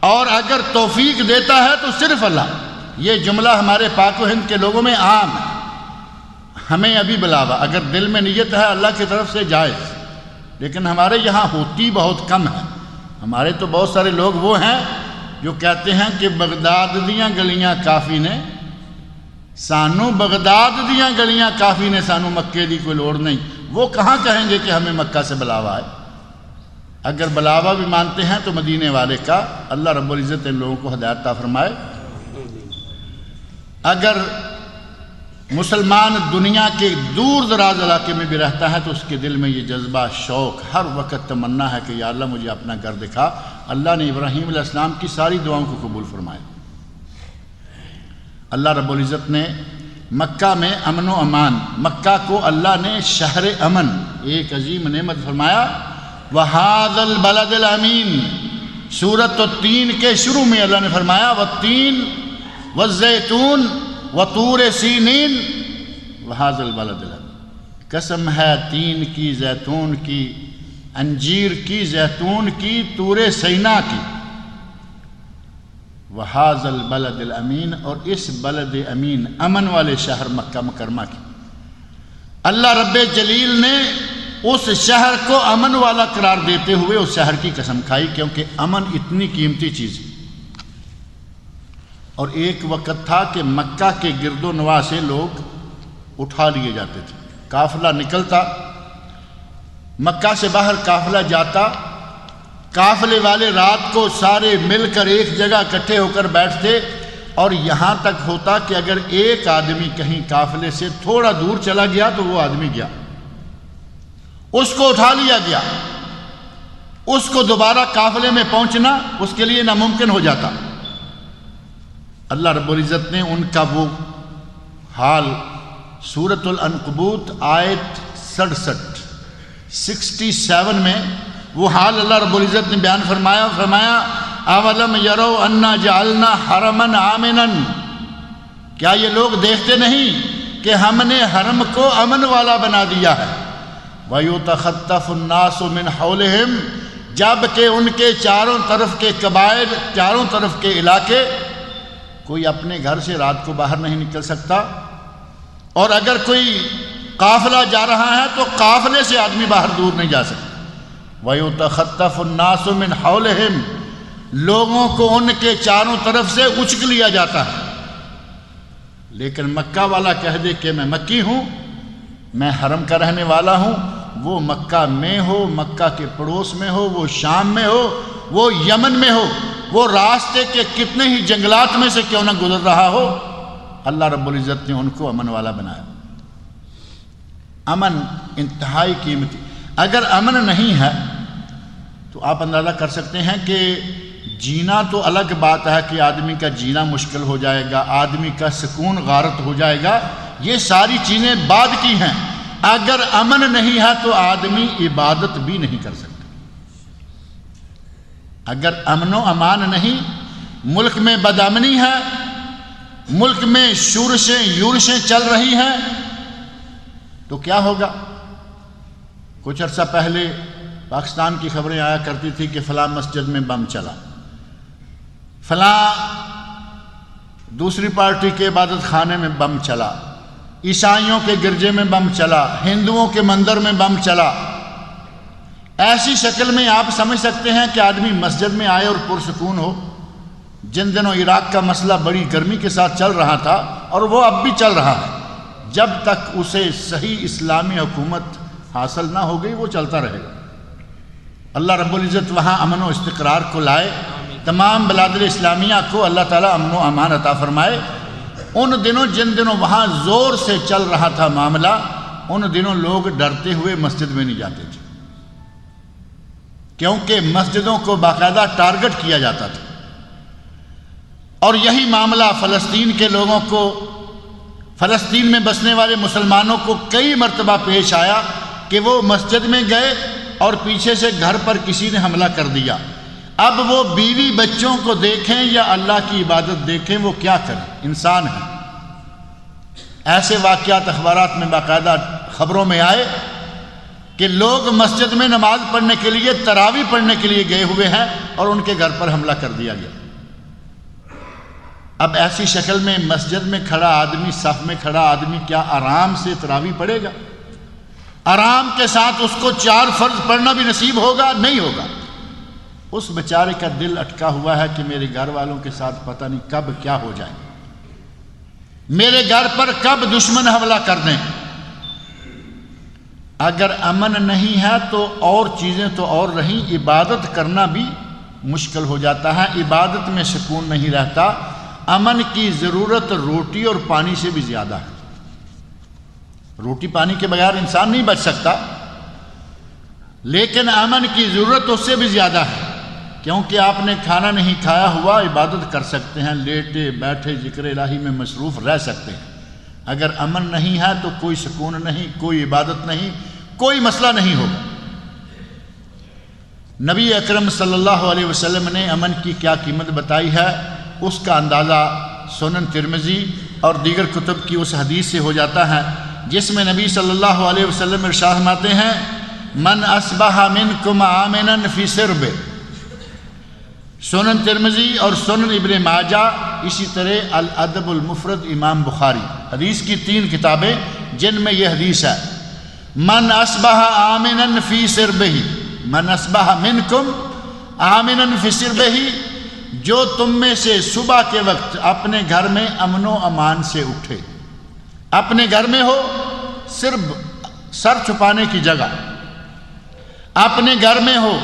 اور اگر توفیق دیتا ہے تو صرف اللہ۔ یہ جملہ ہمارے پاک و ہند کے لوگوں میں عام ہے، ہمیں ابھی بلاوا، اگر دل میں نیت ہے اللہ کی طرف سے جائز، لیکن ہمارے یہاں ہوتی بہت کم ہے۔ ہمارے تو بہت سارے لوگ وہ ہیں جو کہتے ہیں کہ بغداد دیاں گلیاں کافی نے سانو، بغداد دیاں گلیاں کافی نے سانو، مکے دی کوئی لوڑ نہیں۔ وہ کہاں کہیں گے کہ ہمیں مکہ سے بلاوا ہے؟ اگر بلاوا بھی مانتے ہیں تو مدینے والے کا۔ اللہ رب العزت ان لوگوں کو ہدایت عطا فرمائے۔ اگر مسلمان دنیا کے دور دراز علاقے میں بھی رہتا ہے تو اس کے دل میں یہ جذبہ، شوق، ہر وقت تمنا ہے کہ یا اللہ مجھے اپنا گھر دکھا۔ اللہ نے ابراہیم علیہ السلام کی ساری دعاؤں کو قبول فرمایا۔ اللہ رب العزت نے مکہ میں امن و امان، مکہ کو اللہ نے شہر امن، ایک عظیم نعمت فرمایا۔ وَهَذَا الْبَلَدِ الْأَمِينَ، سورۃ التین کے شروع میں اللہ نے فرمایا وَالتِّينِ وَالزَّيْتُونِ وَطُورِ سِینِین وَهَذَا الْبَلَدِ الْأَمِينَ، قسم ہے تین کی، زیتون کی، انجیر کی، زیتون کی، طور سینا کی۔ وَهَذَا الْبَلَدِ الْأَمِينَ، اور اس بلد امین، امن والے شہر مکہ مکرمہ کی۔ اللہ رب جلیل نے اس شہر کو امن والا قرار دیتے ہوئے اس شہر کی قسم کھائی، کیونکہ امن اتنی قیمتی چیز ہے۔ اور ایک وقت تھا کہ مکہ کے گرد و نواح سے لوگ اٹھا لیے جاتے تھے، قافلہ نکلتا، مکہ سے باہر قافلہ جاتا، قافلے والے رات کو سارے مل کر ایک جگہ اکٹھے ہو کر بیٹھتے، اور یہاں تک ہوتا کہ اگر ایک آدمی کہیں قافلے سے تھوڑا دور چلا گیا تو وہ آدمی گیا، اس کو اٹھا لیا گیا، اس کو دوبارہ قافلے میں پہنچنا اس کے لیے ناممکن ہو جاتا۔ اللہ رب العزت نے ان کا وہ حال سورۃ العنکبوت آیت 67 میں وہ حال اللہ رب العزت نے بیان فرمایا اولم یروا انا جعلنا حرما آمنا، کیا یہ لوگ دیکھتے نہیں کہ ہم نے حرم کو امن والا بنا دیا ہے۔ وَيُتَخَطَّفُ النَّاسُ مِنْ حَوْلِهِمْ، جبکہ ان کے چاروں طرف کے قبائل، چاروں طرف کے علاقے، کوئی اپنے گھر سے رات کو باہر نہیں نکل سکتا، اور اگر کوئی قافلہ جا رہا ہے تو قافلے سے آدمی باہر دور نہیں جا سکتا۔ وَيُتَخَطَّفُ النَّاسُ مِنْ حَوْلِهِمْ، لوگوں کو ان کے چاروں طرف سے اچک لیا جاتا ہے۔ لیکن مکہ والا کہہ دے کہ میں مکی ہوں، میں حرم کا رہنے والا ہوں، وہ مکہ میں ہو، مکہ کے پڑوس میں ہو، وہ شام میں ہو، وہ یمن میں ہو، وہ راستے کے کتنے ہی جنگلات میں سے کیوں نہ گزر رہا ہو، اللہ رب العزت نے ان کو امن والا بنایا۔ امن انتہائی قیمتی۔ اگر امن نہیں ہے تو آپ اندازہ کر سکتے ہیں کہ جینا تو الگ بات ہے کہ آدمی کا جینا مشکل ہو جائے گا، آدمی کا سکون غارت ہو جائے گا، یہ ساری چیزیں بعد کی ہیں۔ اگر امن نہیں ہے تو آدمی عبادت بھی نہیں کر سکتا۔ اگر امن و امان نہیں، ملک میں بدامنی ہے، ملک میں شورشیں یورشیں چل رہی ہیں، تو کیا ہوگا؟ کچھ عرصہ پہلے پاکستان کی خبریں آیا کرتی تھی کہ فلاں مسجد میں بم چلا، فلاں دوسری پارٹی کے عبادت خانے میں بم چلا، عیسائیوں کے گرجے میں بم چلا، ہندوؤں کے مندر میں بم چلا۔ ایسی شکل میں آپ سمجھ سکتے ہیں کہ آدمی مسجد میں آئے اور پرسکون ہو۔ جن دنوں عراق کا مسئلہ بڑی گرمی کے ساتھ چل رہا تھا، اور وہ اب بھی چل رہا ہے، جب تک اسے صحیح اسلامی حکومت حاصل نہ ہو گئی وہ چلتا رہے گا۔ اللہ رب العزت وہاں امن و استقرار کو لائے، تمام بلاد اسلامیہ کو اللہ تعالیٰ امن و امان عطا فرمائے۔ ان دنوں جن دنوں وہاں زور سے چل رہا تھا معاملہ، ان دنوں لوگ ڈرتے ہوئے مسجد میں نہیں جاتے تھے، کیونکہ مسجدوں کو باقاعدہ ٹارگٹ کیا جاتا تھا۔ اور یہی معاملہ فلسطین کے لوگوں کو، فلسطین میں بسنے والے مسلمانوں کو کئی مرتبہ پیش آیا کہ وہ مسجد میں گئے اور پیچھے سے گھر پر کسی نے حملہ کر دیا۔ اب وہ بیوی بچوں کو دیکھیں یا اللہ کی عبادت دیکھیں، وہ کیا کریں؟ انسان ہے۔ ایسے واقعات اخبارات میں باقاعدہ خبروں میں آئے کہ لوگ مسجد میں نماز پڑھنے کے لیے، تراویح پڑھنے کے لیے گئے ہوئے ہیں اور ان کے گھر پر حملہ کر دیا گیا۔ اب ایسی شکل میں مسجد میں کھڑا آدمی، صف میں کھڑا آدمی کیا آرام سے تراویح پڑھے گا؟ آرام کے ساتھ اس کو 4 فرض پڑھنا بھی نصیب ہوگا؟ نہیں ہوگا۔ اس بیچارے کا دل اٹکا ہوا ہے کہ میرے گھر والوں کے ساتھ پتہ نہیں کب کیا ہو جائے، میرے گھر پر کب دشمن حملہ کر دیں۔ اگر امن نہیں ہے تو اور چیزیں تو اور رہیں، عبادت کرنا بھی مشکل ہو جاتا ہے، عبادت میں سکون نہیں رہتا۔ امن کی ضرورت روٹی اور پانی سے بھی زیادہ ہے۔ روٹی پانی کے بغیر انسان نہیں بچ سکتا، لیکن امن کی ضرورت اس سے بھی زیادہ ہے، کیونکہ آپ نے کھانا نہیں کھایا ہوا عبادت کر سکتے ہیں، لیٹے بیٹھے ذکر الہی میں مصروف رہ سکتے ہیں۔ اگر امن نہیں ہے تو کوئی سکون نہیں، کوئی عبادت نہیں، کوئی مسئلہ نہیں ہوگا۔ نبی اکرم صلی اللہ علیہ وسلم نے امن کی کیا قیمت بتائی ہے، اس کا اندازہ سنن ترمذی اور دیگر کتب کی اس حدیث سے ہو جاتا ہے جس میں نبی صلی اللہ علیہ وسلم ارشاد فرماتے ہیں، من اصبح منکم آمنا فی سربہ۔ سنن ترمذی اور سنن ابن ماجہ، اسی طرح الادب المفرد امام بخاری، حدیث کی 3 کتابیں جن میں یہ حدیث ہے، من اصبح آمنا فی سربہ، من اصبح منکم آمنا فی سربہ، جو تم میں سے صبح کے وقت اپنے گھر میں امن و امان سے اٹھے، اپنے گھر میں ہو صرف سر چھپانے کی جگہ، اپنے گھر میں ہو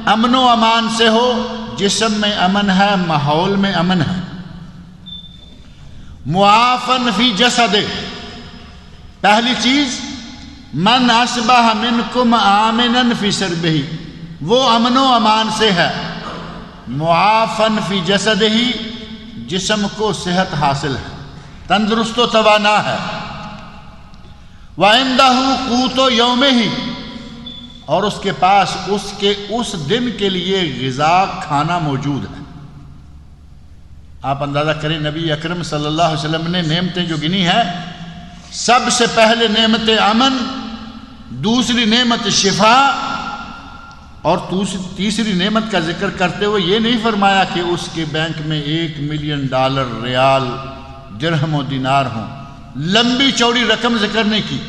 امن و امان سے ہو، جسم میں امن ہے، ماحول میں امن ہے، معافن فی جسد، پہلی چیز من اصبح منکم آمنا فی سربہ، وہ امن و امان سے ہے، معافن فی جسدہ، جسم کو صحت حاصل ہے، تندرست و توانا ہے، وَعِنْدَهُ قُوتُ يَوْمِهِ، اور اس کے پاس اس دن کے لیے غذا کھانا موجود ہے۔ آپ اندازہ کریں نبی اکرم صلی اللہ علیہ وسلم نے نعمتیں جو گنی ہیں، سب سے پہلے نعمت امن، دوسری نعمت شفا، اور تیسری نعمت کا ذکر کرتے ہوئے یہ نہیں فرمایا کہ اس کے بینک میں $1 ملین ریال درہم و دینار ہوں، لمبی چوڑی رقم ذکر نہیں کی،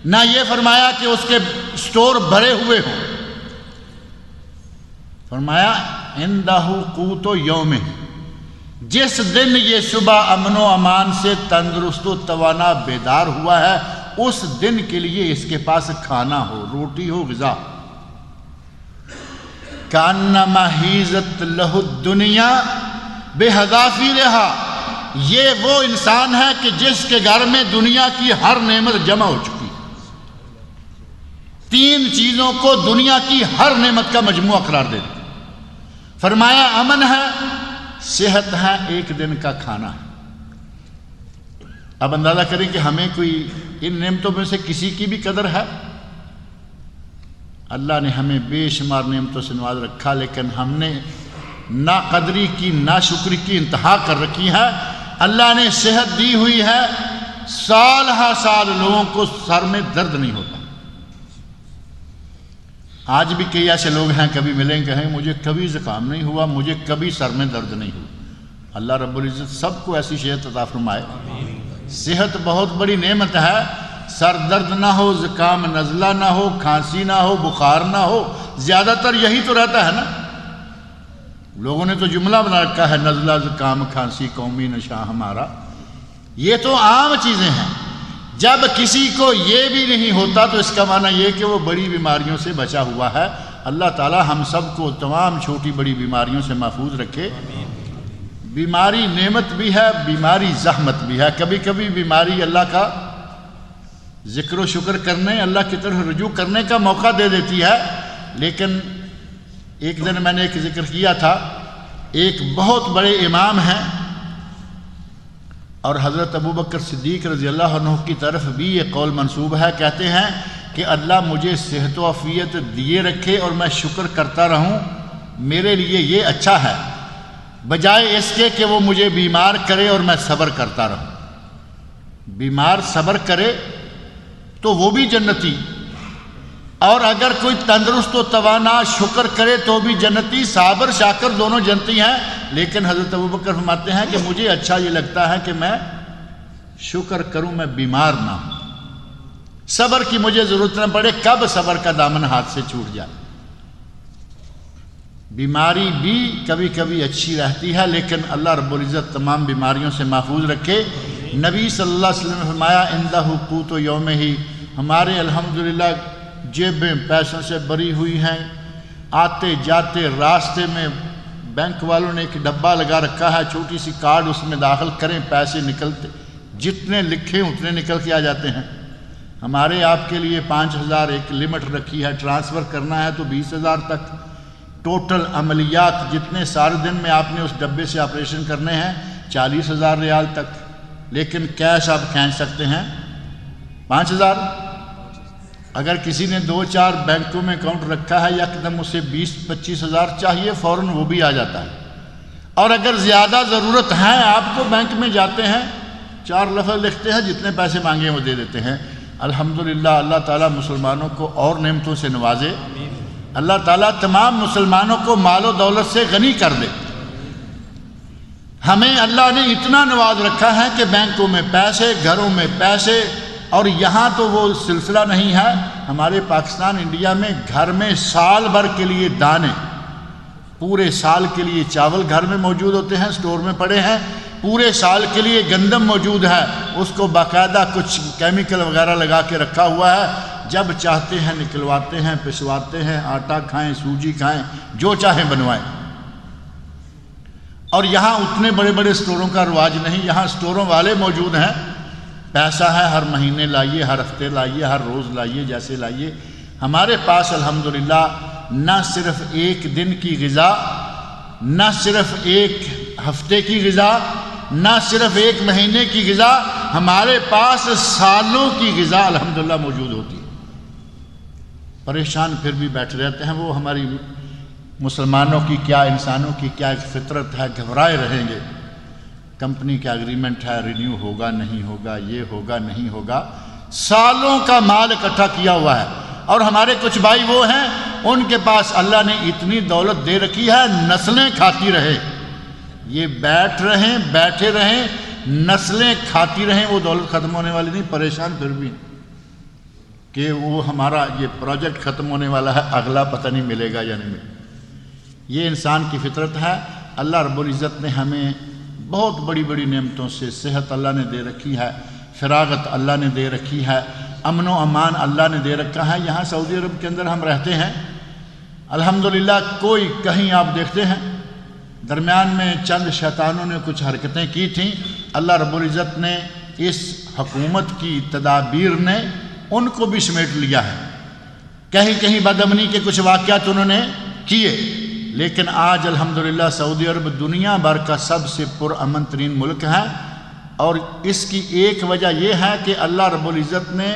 نہ یہ فرمایا کہ اس کے سٹور بھرے ہوئے ہوں، فرمایا عندہ قوت یوم، جس دن یہ صبح امن و امان سے تندرست و توانا بیدار ہوا ہے، اس دن کے لیے اس کے پاس کھانا ہو، روٹی ہو، غذا۔ کانما حیزت لہ الدنیا بحذافیرہا، یہ وہ انسان ہے کہ جس کے گھر میں دنیا کی ہر نعمت جمع ہو چکی، 3 چیزوں کو دنیا کی ہر نعمت کا مجموعہ قرار دے دی۔ فرمایا امن ہے، صحت ہے، 1 دن کا کھانا ہے۔ اب اندازہ کریں کہ ہمیں کوئی ان نعمتوں میں سے کسی کی بھی قدر ہے؟ اللہ نے ہمیں بے شمار نعمتوں سے نواز رکھا، لیکن ہم نے نا قدری کی، نا شکری کی انتہا کر رکھی ہے۔ اللہ نے صحت دی ہوئی ہے، سال ہا سال لوگوں کو سر میں درد نہیں ہوتا۔ آج بھی کئی ایسے لوگ ہیں، کبھی ملیں کہیں مجھے کبھی زکام نہیں ہوا، مجھے کبھی سر میں درد نہیں ہوا۔ اللہ رب العزت سب کو ایسی صحت عطا فرمائے۔ صحت بہت بڑی نعمت ہے، سر درد نہ ہو، زکام نزلہ نہ ہو، کھانسی نہ ہو، بخار نہ ہو، زیادہ تر یہی تو رہتا ہے نا۔ لوگوں نے تو جملہ بنا رکھا ہے، نزلہ زکام کھانسی قومی نشاں ہمارا، یہ تو عام چیزیں ہیں۔ جب کسی کو یہ بھی نہیں ہوتا تو اس کا معنی یہ کہ وہ بڑی بیماریوں سے بچا ہوا ہے۔ اللہ تعالی ہم سب کو تمام چھوٹی بڑی بیماریوں سے محفوظ رکھے۔ بیماری نعمت بھی ہے، بیماری زحمت بھی ہے۔ کبھی کبھی بیماری اللہ کا ذکر و شکر کرنے، اللہ کی طرف رجوع کرنے کا موقع دے دیتی ہے۔ لیکن ایک دن میں نے ایک ذکر کیا تھا، ایک بہت بڑے امام ہیں اور حضرت ابوبکر صدیق رضی اللہ عنہ کی طرف بھی یہ قول منسوب ہے، کہتے ہیں کہ اللہ مجھے صحت و عافیت دیے رکھے اور میں شکر کرتا رہوں، میرے لیے یہ اچھا ہے، بجائے اس کے کہ وہ مجھے بیمار کرے اور میں صبر کرتا رہوں۔ بیمار صبر کرے تو وہ بھی جنتی، اور اگر کوئی تندرست و توانا شکر کرے تو بھی جنتی، صابر شاکر دونوں جنتی ہیں، لیکن حضرت ابوبکر فرماتے ہیں کہ مجھے اچھا یہ لگتا ہے کہ میں شکر کروں، میں بیمار نہ ہوں، صبر کی مجھے ضرورت نہ پڑے، کب صبر کا دامن ہاتھ سے چھوٹ جائے۔ بیماری بھی کبھی کبھی اچھی رہتی ہے، لیکن اللہ رب العزت تمام بیماریوں سے محفوظ رکھے۔ نبی صلی اللہ علیہ وسلم نے فرمایا عندہ قوت یوم ہی، ہمارے الحمدللہ جیبیں پیسوں سے بھری ہوئی ہیں، آتے جاتے راستے میں بینک والوں نے ایک ڈبہ لگا رکھا ہے، چھوٹی سی کارڈ اس میں داخل کریں، پیسے نکلتے جتنے لکھیں اتنے نکل کے آ جاتے ہیں۔ ہمارے آپ کے لیے 5000 ایک لمٹ رکھی ہے، ٹرانسفر کرنا ہے تو 20000 تک، ٹوٹل عملیات جتنے سارے دن میں آپ نے اس ڈبے سے آپریشن کرنے ہیں 40,000 ریال تک، لیکن کیش آپ کھینچ سکتے ہیں 5000۔ اگر کسی نے 2-4 بینکوں میں اکاؤنٹ رکھا ہے یکدم اسے 20-25,000 چاہیے، فوراً وہ بھی آ جاتا ہے۔ اور اگر زیادہ ضرورت ہے آپ کو، بینک میں جاتے ہیں 4 لفظ لکھتے ہیں، جتنے پیسے مانگے وہ دے دیتے ہیں۔ الحمدللہ اللہ تعالیٰ مسلمانوں کو اور نعمتوں سے نوازے، اللہ تعالیٰ تمام مسلمانوں کو مال و دولت سے غنی کر دے۔ ہمیں اللہ نے اتنا نواز رکھا ہے کہ بینکوں میں پیسے، گھروں میں پیسے، اور یہاں تو وہ سلسلہ نہیں ہے، ہمارے پاکستان انڈیا میں گھر میں سال بھر کے لیے دانے، پورے سال کے لیے چاول گھر میں موجود ہوتے ہیں، سٹور میں پڑے ہیں، پورے سال کے لیے گندم موجود ہے، اس کو باقاعدہ کچھ کیمیکل وغیرہ لگا کے رکھا ہوا ہے، جب چاہتے ہیں نکلواتے ہیں، پسواتے ہیں، آٹا کھائیں، سوجی کھائیں، جو چاہیں بنوائیں۔ اور یہاں اتنے بڑے بڑے سٹوروں کا رواج نہیں، یہاں سٹوروں والے موجود ہیں، پیسہ ہے، ہر مہینے لائیے، ہر ہفتے لائیے، ہر روز لائیے، جیسے لائیے۔ ہمارے پاس الحمدللہ نہ صرف ایک دن کی غذا، نہ صرف ایک ہفتے کی غذا، نہ صرف ایک مہینے کی غذا، ہمارے پاس سالوں کی غذا الحمدللہ موجود ہوتی ہے۔ پریشان پھر بھی بیٹھے رہتے ہیں، وہ ہماری مسلمانوں کی کیا، انسانوں کی کیا ایک فطرت ہے، گھبرائے رہیں گے، کمپنی کا اگریمنٹ ہے، رینیو ہوگا نہیں ہوگا، یہ ہوگا نہیں ہوگا، سالوں کا مال اکٹھا کیا ہوا ہے۔ اور ہمارے کچھ بھائی وہ ہیں، ان کے پاس اللہ نے اتنی دولت دے رکھی ہے، نسلیں کھاتی رہے، یہ بیٹھے رہیں، نسلیں کھاتی رہیں، وہ دولت ختم ہونے والی نہیں، پریشان پھر بھی کہ وہ ہمارا یہ پروجیکٹ ختم ہونے والا ہے، اگلا پتہ نہیں ملے گا یا نہیں ملے گا۔ یہ انسان کی فطرت ہے۔ اللہ رب العزت نے ہمیں بہت بڑی بڑی نعمتوں سے، صحت اللہ نے دے رکھی ہے، فراغت اللہ نے دے رکھی ہے، امن و امان اللہ نے دے رکھا ہے۔ یہاں سعودی عرب کے اندر ہم رہتے ہیں الحمدللہ، کوئی کہیں آپ دیکھتے ہیں درمیان میں چند شیطانوں نے کچھ حرکتیں کی تھیں، اللہ رب العزت نے اس حکومت کی تدابیر نے ان کو بھی سمیٹ لیا ہے، کہیں کہیں بدامنی کے کچھ واقعات انہوں نے کیے، لیکن آج الحمدللہ سعودی عرب دنیا بھر کا سب سے پرامن ترین ملک ہے۔ اور اس کی ایک وجہ یہ ہے کہ اللہ رب العزت نے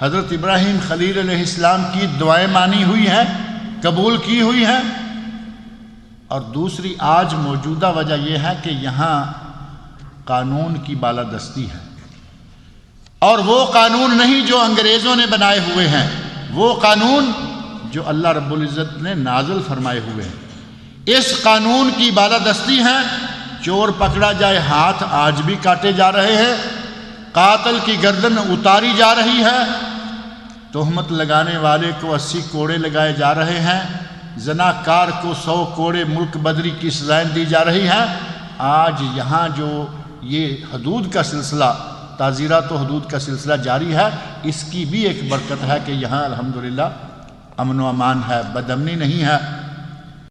حضرت ابراہیم خلیل علیہ السلام کی دعائیں مانی ہوئی ہیں، قبول کی ہوئی ہیں، اور دوسری آج موجودہ وجہ یہ ہے کہ یہاں قانون کی بالادستی ہے، اور وہ قانون نہیں جو انگریزوں نے بنائے ہوئے ہیں، وہ قانون جو اللہ رب العزت نے نازل فرمائے ہوئے ہیں۔ اس قانون کی بالادستی ہے، چور پکڑا جائے ہاتھ آج بھی کاٹے جا رہے ہیں، قاتل کی گردن اتاری جا رہی ہے، تہمت لگانے والے کو 80 کوڑے لگائے جا رہے ہیں، زناکار کو 100 کوڑے ملک بدری کی سزائیں دی جا رہی ہیں۔ آج یہاں جو یہ حدود کا سلسلہ، تعزیرات و حدود کا سلسلہ جاری ہے، اس کی بھی ایک برکت ہے کہ یہاں الحمدللہ امن و امان ہے، بدامنی نہیں ہے۔